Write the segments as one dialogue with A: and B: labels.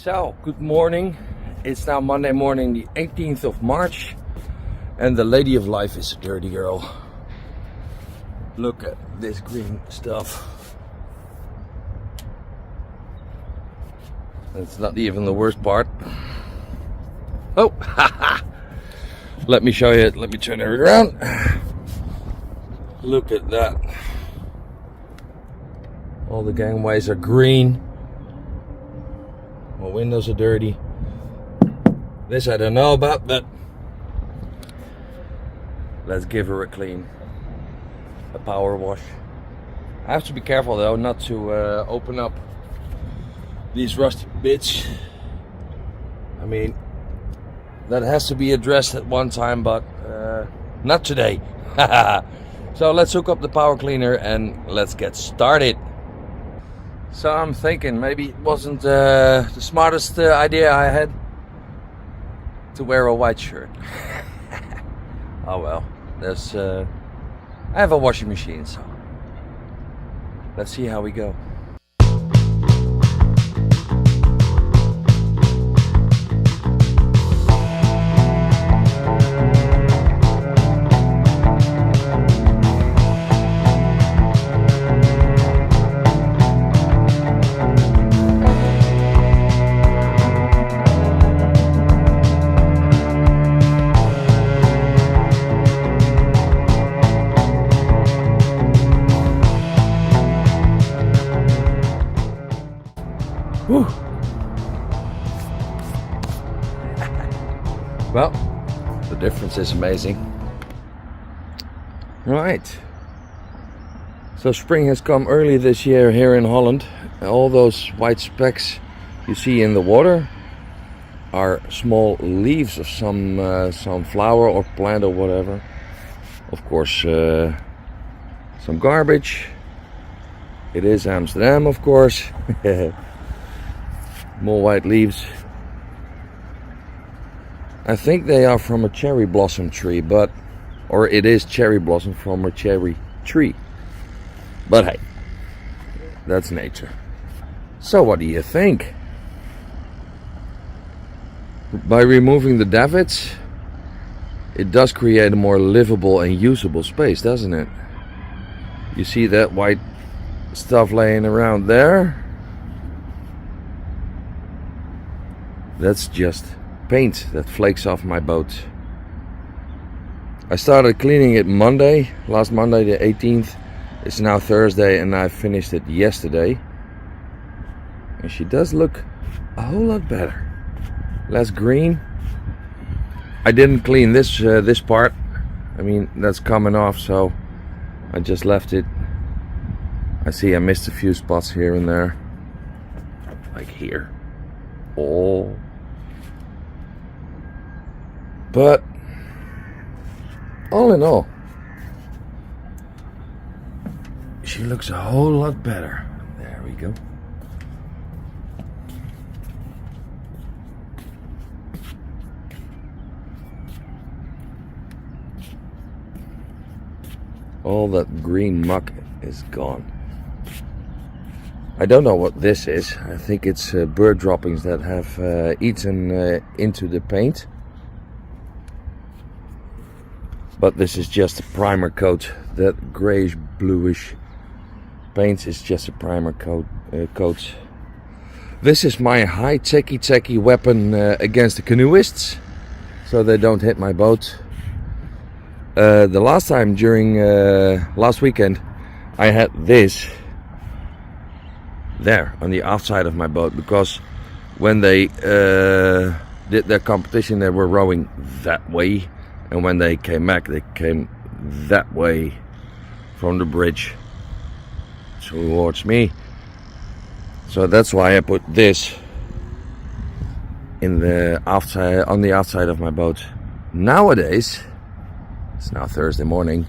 A: So, good morning. It's now Monday morning, the 18th of March, and the lady of life is a dirty girl. Look at this green stuff. That's not even the worst part. Oh, haha! Let me show you it. Let me turn it around. Look at that. All the gangways are green. My windows are dirty. This I don't know about, but let's give her a clean. A power wash. I have to be careful though not to open up these rusty bits. I mean, that has to be addressed at one time, but not today. So let's hook up the power cleaner and let's get started. So I'm thinking maybe it wasn't the smartest idea I had to wear a white shirt. Oh well, there's I have a washing machine, so let's see how we go. Whew. Well, the difference is amazing. Right. So spring has come early this year here in Holland. All those white specks you see in the water are small leaves of some flower or plant or whatever. Of course, some garbage. It is Amsterdam, of course. More white leaves. I think they are from a cherry blossom tree, or it is cherry blossom from a cherry tree. But hey, that's nature. So what do you think? By removing the davits, it does create a more livable and usable space, doesn't it? You see that white stuff laying around there? That's just paint that flakes off my boat. I started cleaning it last Monday the 18th. It's now Thursday and I finished it yesterday. And she does look a whole lot better. Less green. I didn't clean this part. I mean, that's coming off, so I just left it. I see I missed a few spots here and there. Like here. Oh. But all in all, she looks a whole lot better. There we go. All that green muck is gone. I don't know what this is. I think it's bird droppings that have eaten into the paint. But this is just a primer coat. That grayish bluish paint is just a primer coat. This is my high techie weapon against the canoeists, so they don't hit my boat. The last time during last weekend, I had this there on the outside of my boat, because when they did their competition, they were rowing that way. And when they came back, they came that way from the bridge towards me. So that's why I put this in the outside, on the outside of my boat. Nowadays, it's now Thursday morning.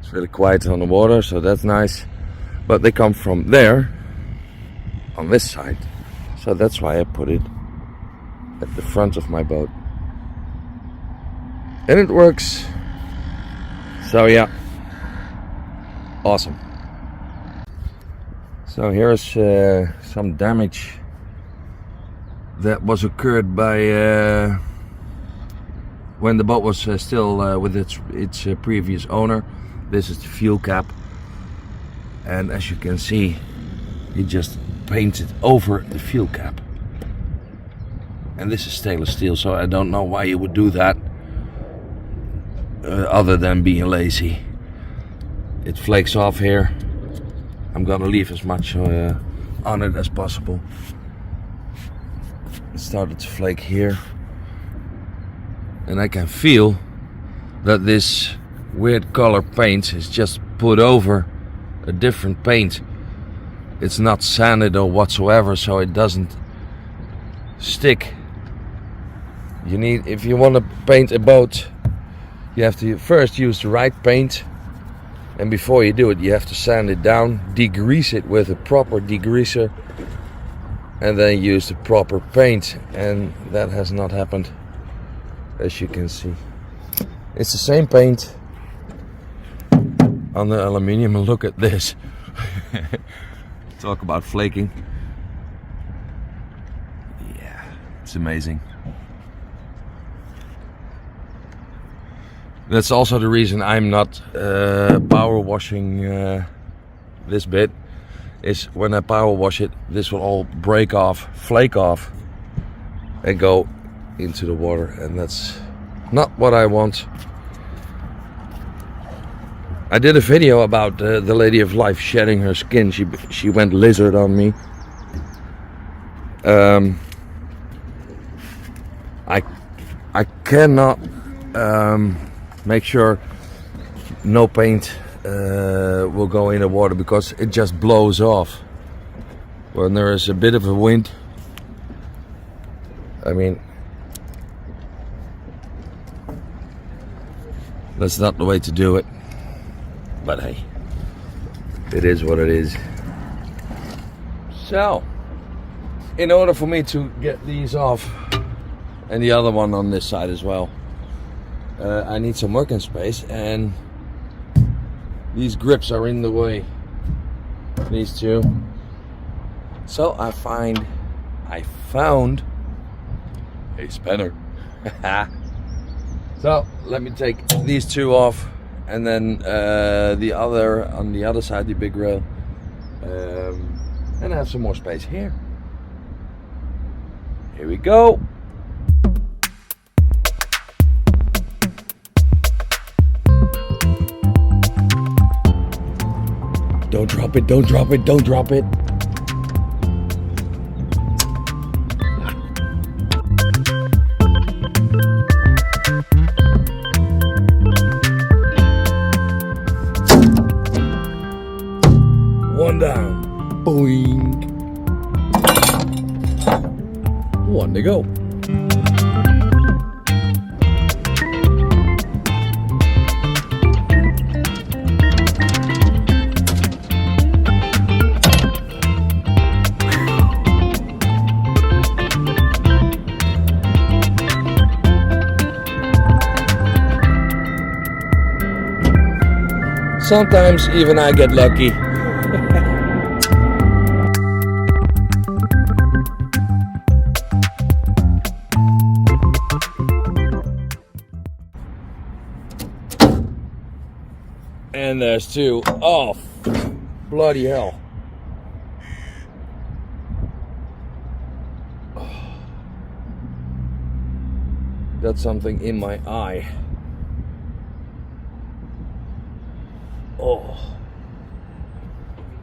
A: It's really quiet on the water, so that's nice. But they come from there, on this side. So that's why I put it at the front of my boat. And it works. So yeah, awesome. So here's some damage that was occurred by when the boat was still with its previous owner. This is the fuel cap, and as you can see, he just painted over the fuel cap. And this is stainless steel, so I don't know why you would do that, other than being lazy. It flakes off here. I'm gonna leave as much on it as possible. It started to flake here, and I can feel that this weird color paint is just put over a different paint. It's not sanded or whatsoever, so it doesn't stick. You need, if you want to paint a boat, you have to first use the right paint, and before you do it, you have to sand it down, degrease it with a proper degreaser, and then use the proper paint. And that has not happened, as you can see. It's the same paint on the aluminium, and look at this. Talk about flaking. Yeah, it's amazing. That's also the reason I'm not power washing this bit. Is when I power wash it, this will all break off, flake off, and go into the water, and that's not what I want. I did a video about the Lady of Life shedding her skin. She went lizard on me. I cannot make sure no paint will go in the water, because it just blows off when there is a bit of a wind. I mean, that's not the way to do it. But hey, it is what it is. So, in order for me to get these off, and the other one on this side as well, I need some working space, and these grips are in the way. These two. So I found a spanner. So let me take these two off. And then the other on the other side, the big rail, and have some more space here. Here we go. Don't drop it, don't drop it, don't drop it. One down. Boing. One to go. Sometimes even I get lucky. And there's two. Oh, bloody hell. Got something in my eye. Oh.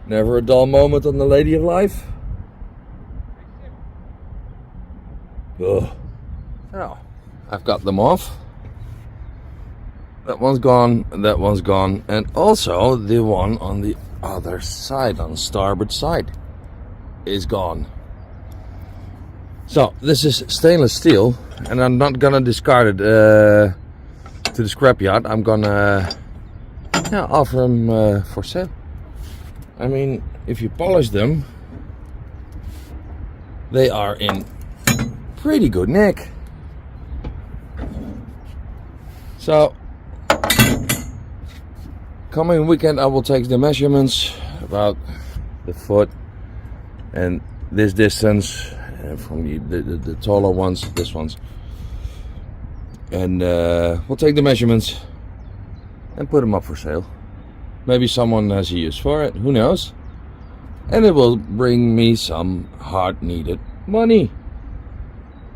A: Never a dull moment on the Lady of Life. Ugh. Now, I've got them off. That one's gone, and that one's gone, and also the one on the other side, on the starboard side, is gone. So this is stainless steel, and I'm not gonna discard it to the scrapyard. I'm gonna offer them for sale. I mean, if you polish them, they are in pretty good nick. So coming weekend I will take the measurements about the foot and this distance, from the taller ones, this ones. And we'll take the measurements and put them up for sale. Maybe someone has a use for it, who knows? And it will bring me some hard needed money.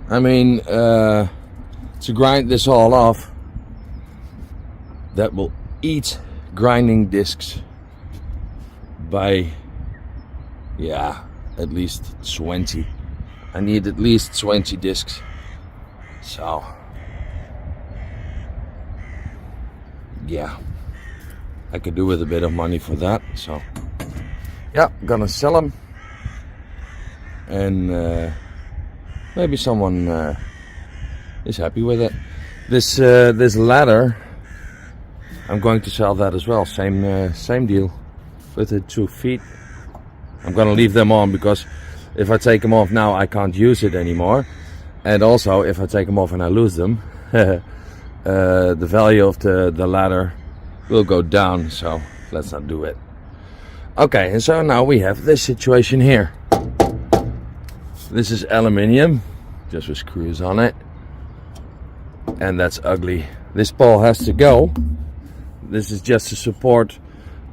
A: I mean, to grind this all off, that will eat grinding discs by, yeah, at least 20. I need at least 20 discs. So, yeah, I could do with a bit of money for that. So, yeah, gonna sell them. And maybe someone is happy with it. This ladder, I'm going to sell that as well. Same deal with the 2 feet. I'm gonna leave them on because if I take them off now, I can't use it anymore. And also, if I take them off and I lose them, the value of the ladder will go down. So let's not do it. Okay, and so now we have this situation here. This is aluminium, just with screws on it. And that's ugly. This pole has to go. This is just to support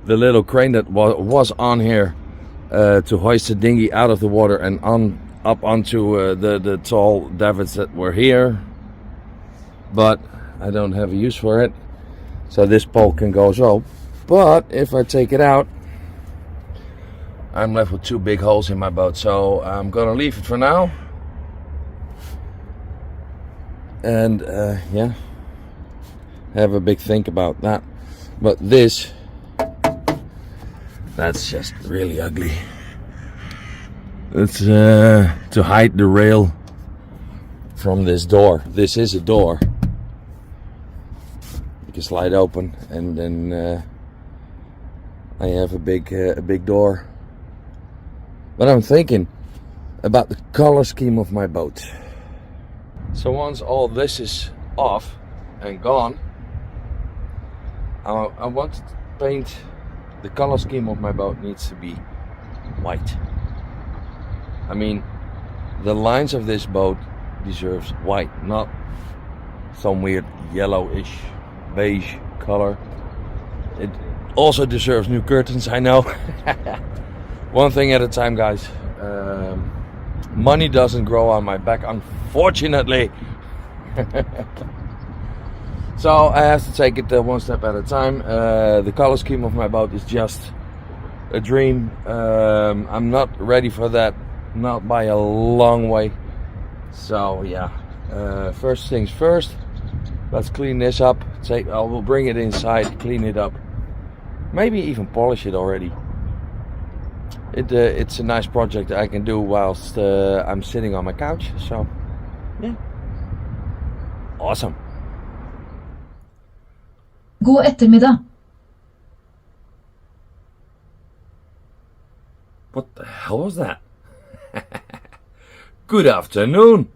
A: the little crane that was on here to hoist the dinghy out of the water and up onto the tall davits that were here. But I don't have a use for it. So this pole can go as well. But if I take it out, I'm left with 2 big holes in my boat. So I'm gonna leave it for now. And yeah, have a big think about that. But this, that's just really ugly. It's to hide the rail from this door. This is a door. You can slide open, and then I have a big door. But I'm thinking about the color scheme of my boat. So once all this is off and gone, I want to paint. The color scheme of my boat needs to be white. I mean, the lines of this boat deserves white, not some weird yellowish beige color. It also deserves new curtains, I know. One thing at a time, guys. Money doesn't grow on my back, unfortunately. So I have to take it one step at a time. The color scheme of my boat is just a dream. I'm not ready for that, not by a long way. So yeah, first things first. Let's clean this up. I will bring it inside, clean it up, maybe even polish it already. It's a nice project I can do whilst I'm sitting on my couch. So yeah, awesome.
B: God eftermiddag.
A: What the hell was that? Good afternoon.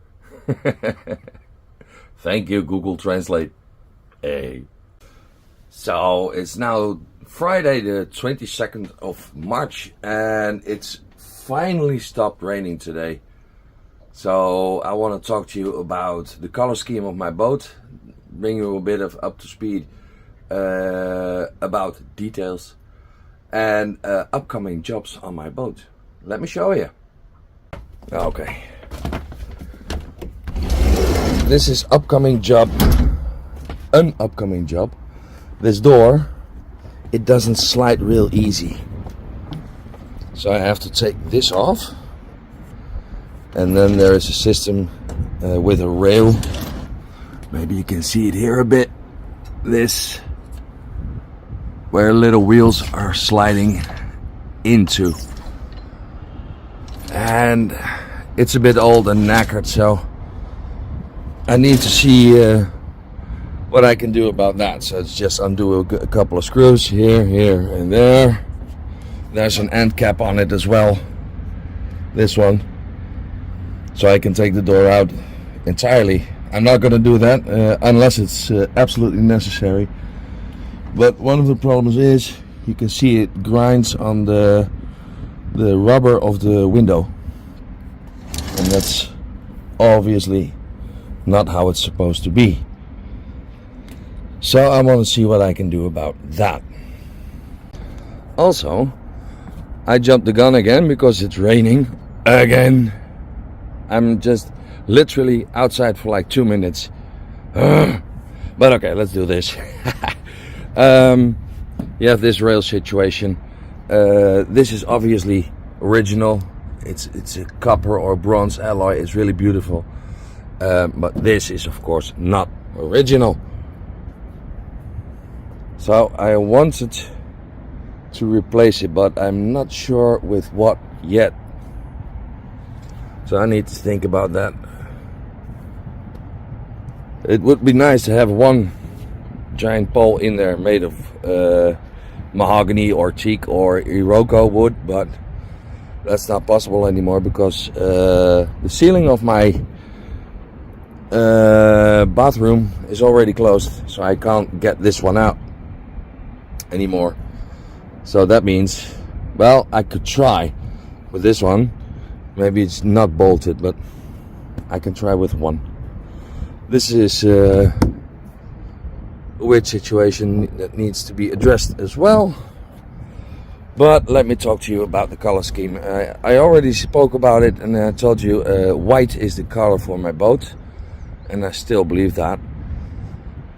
A: Thank you, Google Translate. Hey. So it's now Friday the 22nd of March and it's finally stopped raining today. So I want to talk to you about the color scheme of my boat, bring you a bit of up to speed about details and upcoming jobs on my boat. Let me show you. Okay. This is upcoming job, an upcoming job. This door, it doesn't slide real easy. So I have to take this off. And then there is a system with a rail. Maybe you can see it here a bit. This, where little wheels are sliding into. And it's a bit old and knackered, so I need to see what I can do about that. So it's just undo a couple of screws here, here, and there. There's an end cap on it as well. This one. So I can take the door out entirely. I'm not going to do that unless it's absolutely necessary. But one of the problems is, you can see it grinds on the rubber of the window. And that's obviously not how it's supposed to be. So I want to see what I can do about that. Also, I jumped the gun again because it's raining again. I'm just literally outside for like 2 minutes. But okay, let's do this. You have this rail situation. This is obviously original. It's a copper or bronze alloy. It's really beautiful. But this is of course not original. So I wanted to replace it, but I'm not sure with what yet. So I need to think about that. It would be nice to have one giant pole in there made of mahogany or teak or Iroko wood, but that's not possible anymore because the ceiling of my bathroom is already closed, so I can't get this one out anymore. So that means, well, I could try with this one. Maybe it's not bolted, but I can try with one. This is a weird situation that needs to be addressed as well. But let me talk to you about the color scheme. I already spoke about it, and I told you white is the color for my boat, and I still believe that.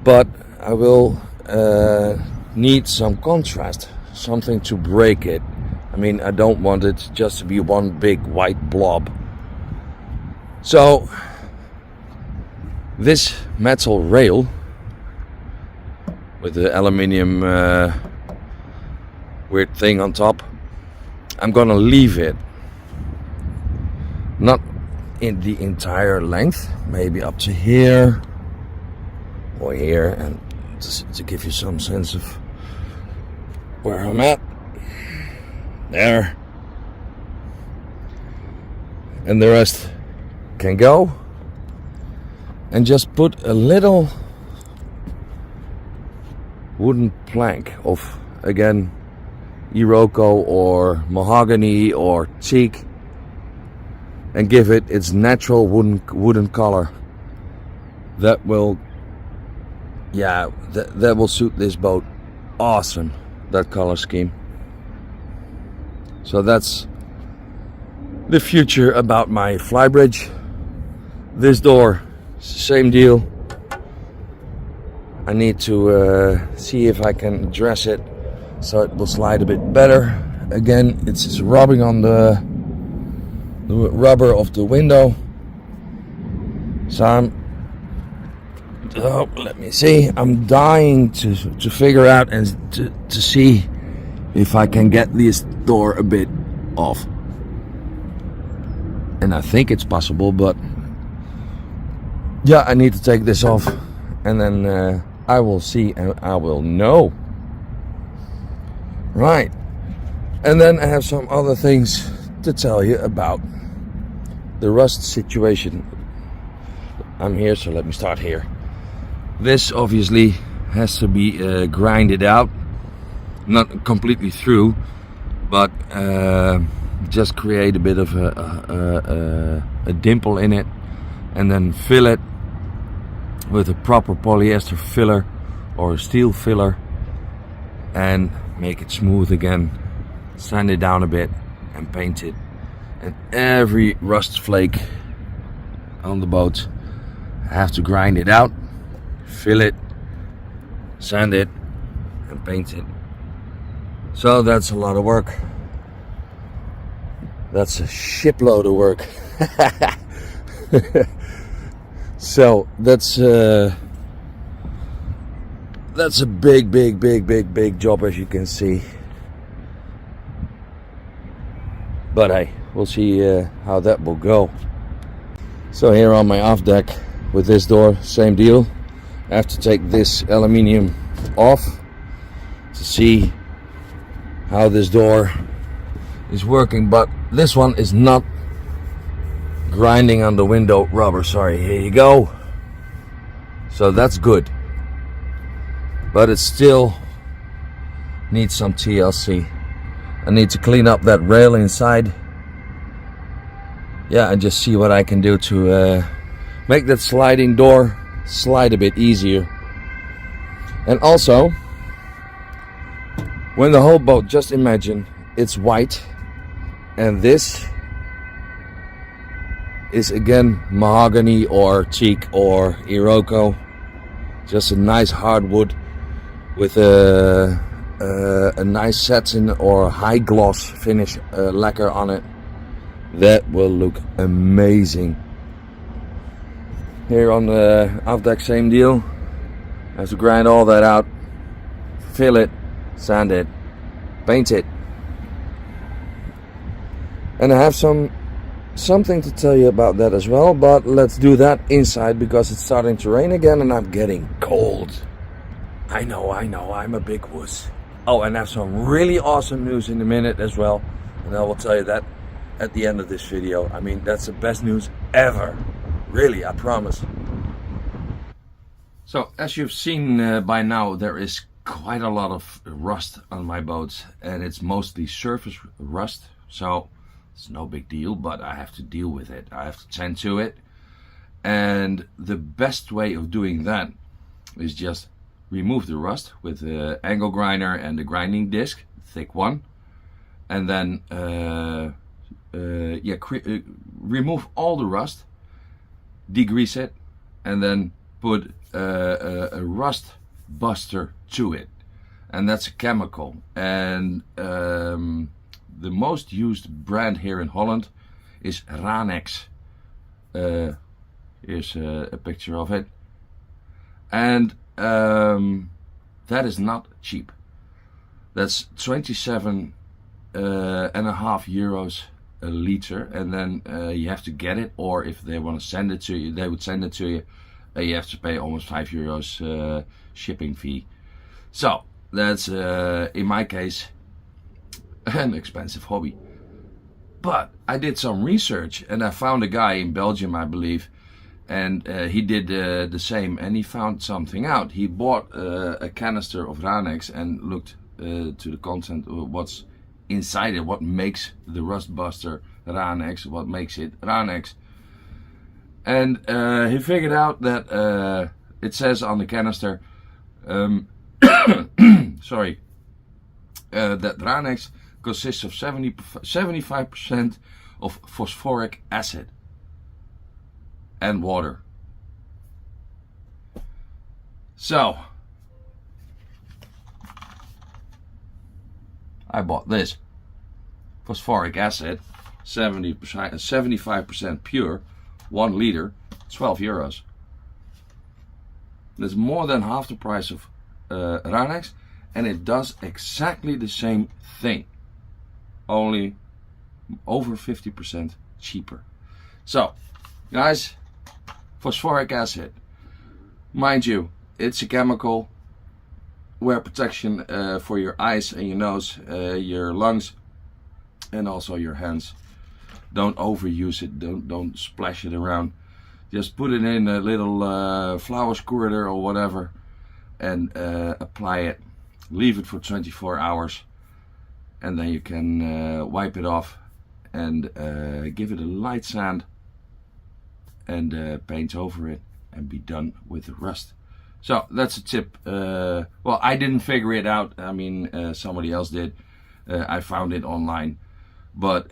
A: But I will need some contrast, something to break it. I mean, I don't want it just to be one big white blob. So this metal rail with the aluminium weird thing on top, I'm gonna leave it not in the entire length, maybe up to here or here, and to give you some sense of where I'm at. There. And the rest can go. And just put a little wooden plank of, again, Iroko or mahogany or teak, and give it its natural wooden color. That will, yeah, that will suit this boat awesome, that color scheme. So that's the future about my flybridge. This door, same deal. I need to see if I can dress it so it will slide a bit better. Again, it's rubbing on the rubber of the window. So let me see. I'm dying to figure out and to see if I can get this door a bit off. And I think it's possible, but yeah, I need to take this off, and then I will see and I will know. Right. And then I have some other things to tell you about the rust situation. I'm here, so let me start here. This obviously has to be grinded out. Not completely through, but just create a bit of a dimple in it, and then fill it with a proper polyester filler or a steel filler, and make it smooth again, sand it down a bit and paint it. And every rust flake on the boat, I have to grind it out, fill it, sand it and paint it. So that's a lot of work. That's a shipload of work. So that's a big job, as you can see. But hey, we'll see how that will go. So here on my off deck with this door, same deal. I have to take this aluminium off to see how this door is working, but this one is not grinding on the window rubber. Sorry, here you go. So that's good, but it still needs some TLC. I need to clean up that rail inside yeah, and just see what I can do to make that sliding door slide a bit easier. And also, when the whole boat, just imagine it's white, and this is again mahogany or teak or Iroko, just a nice hardwood with a nice satin or high gloss finish lacquer on it. That will look amazing. Here on the aft deck, same deal. I have to grind all that out, fill it, sand it, paint it. And I have something to tell you about that as well, but let's do that inside because it's starting to rain again and I'm getting cold. I know, I'm a big wuss. Oh, and I have some really awesome news in a minute as well, and I will tell you that at the end of this video. I mean, that's the best news ever. Really, I promise. So, as you've seen by now, there is quite a lot of rust on my boat, and it's mostly surface rust, so it's no big deal, but I have to deal with it. I have to tend to it, and the best way of doing that is just remove the rust with the angle grinder and the grinding disc, thick one, and then remove all the rust, degrease it, and then put a rust buster to it, and that's a chemical. And the most used brand here in Holland is Ranex. Here's a picture of it, and that is not cheap. That's 27 and a half euros a liter, and then you have to get it, or if they want to send it to you, they would send it to you. You have to pay almost 5 euros shipping fee. So that's in my case an expensive hobby. But I did some research and I found a guy in Belgium, I believe, and he did the same, and he found something out. He bought a canister of Ranex and looked to the content of what's inside it, what makes the rust buster Ranex, what makes it Ranex. And he figured out that it says on the canister, sorry, that Ranex consists of 75% of phosphoric acid and water. So I bought this phosphoric acid, 75% pure, 1 liter, 12 euros. That's more than half the price of Ranex, and it does exactly the same thing, only over 50% cheaper. So guys, phosphoric acid, mind you, it's a chemical. Wear protection for your eyes and your nose, your lungs, and also your hands. Don't overuse it, don't splash it around. Just put it in a little flower squirter or whatever and apply it. Leave it for 24 hours, and then you can wipe it off and give it a light sand and paint over it and be done with the rust. So that's a tip. Well, I didn't figure it out. I mean, somebody else did. I found it online, but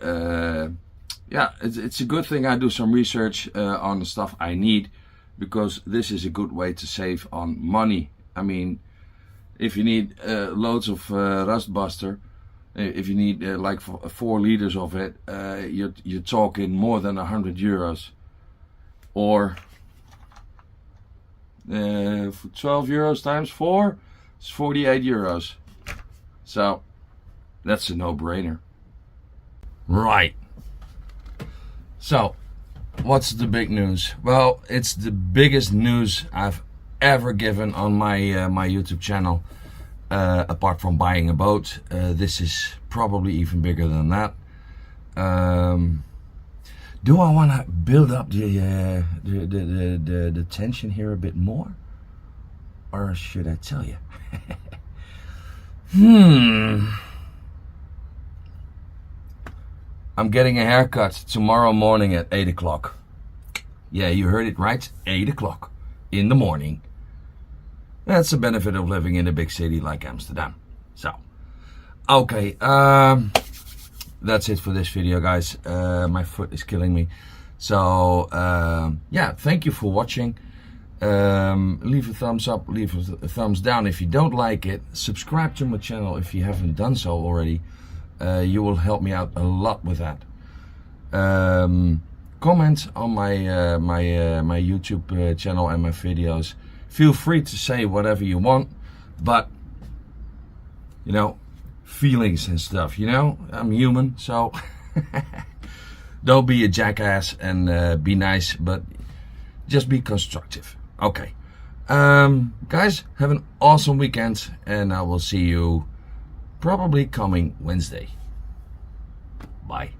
A: yeah, it's a good thing I do some research on the stuff I need, because this is a good way to save on money. I mean, if you need loads of rust buster, if you need like 4 liters of it, you're talking more than 100 euros, or for 12 euros times 4, it's 48 euros. So that's a no-brainer. Right. So what's the big news? Well, it's the biggest news I've ever given on my my YouTube channel, apart from buying a boat. This is probably even bigger than that. Do I want to build up the tension here a bit more, or should I tell you? I'm getting a haircut tomorrow morning at 8 o'clock. Yeah, you heard it right. 8 o'clock in the morning. That's the benefit of living in a big city like Amsterdam. So, okay. That's it for this video, guys. My foot is killing me. So, yeah, thank you for watching. Leave a thumbs up, leave a thumbs down if you don't like it. Subscribe to my channel if you haven't done so already. You will help me out a lot with that. Comment on my YouTube channel and my videos. Feel free to say whatever you want, but you know, feelings and stuff, you know, I'm human, so don't be a jackass and be nice, but just be constructive. Okay, guys, have an awesome weekend, and I will see you probably coming Wednesday. Bye.